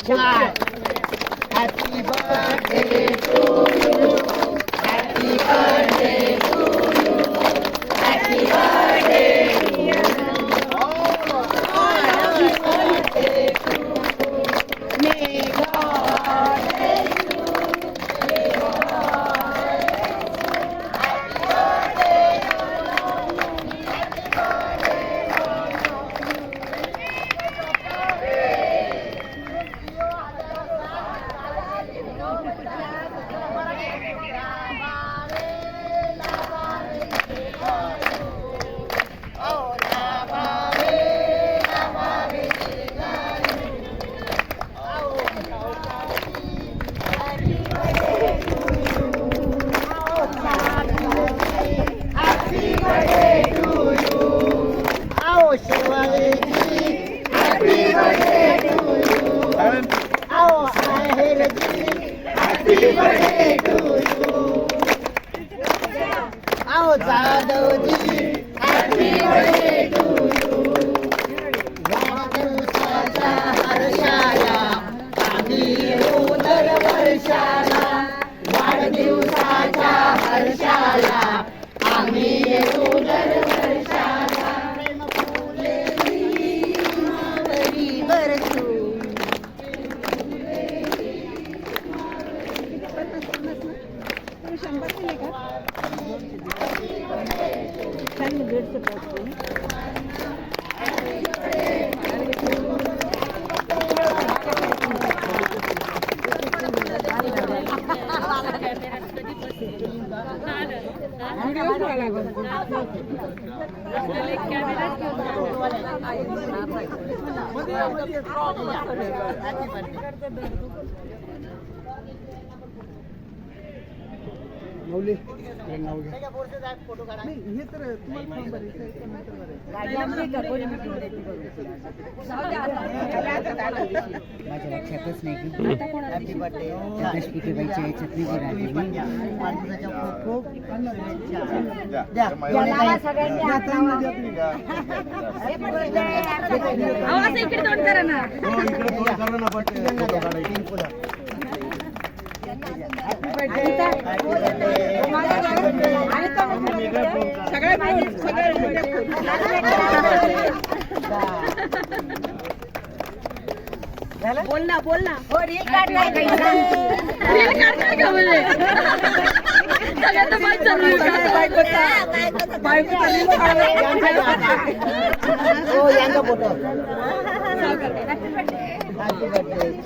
चार. Happy birthday to you. Happy birthday to you. Happy birthday to you. May God bless you. May God माझ्या लक्षातच नाही की दशपिकेबाईच्या याच्यात नाही राहिली खूप बोल ना हो रील काढ नाही रील काढ काय का म्हणजे सगळ्यांना माहित चालू बायकोचा रील काढ हो यांचा फोटो हॅपी बर्थडे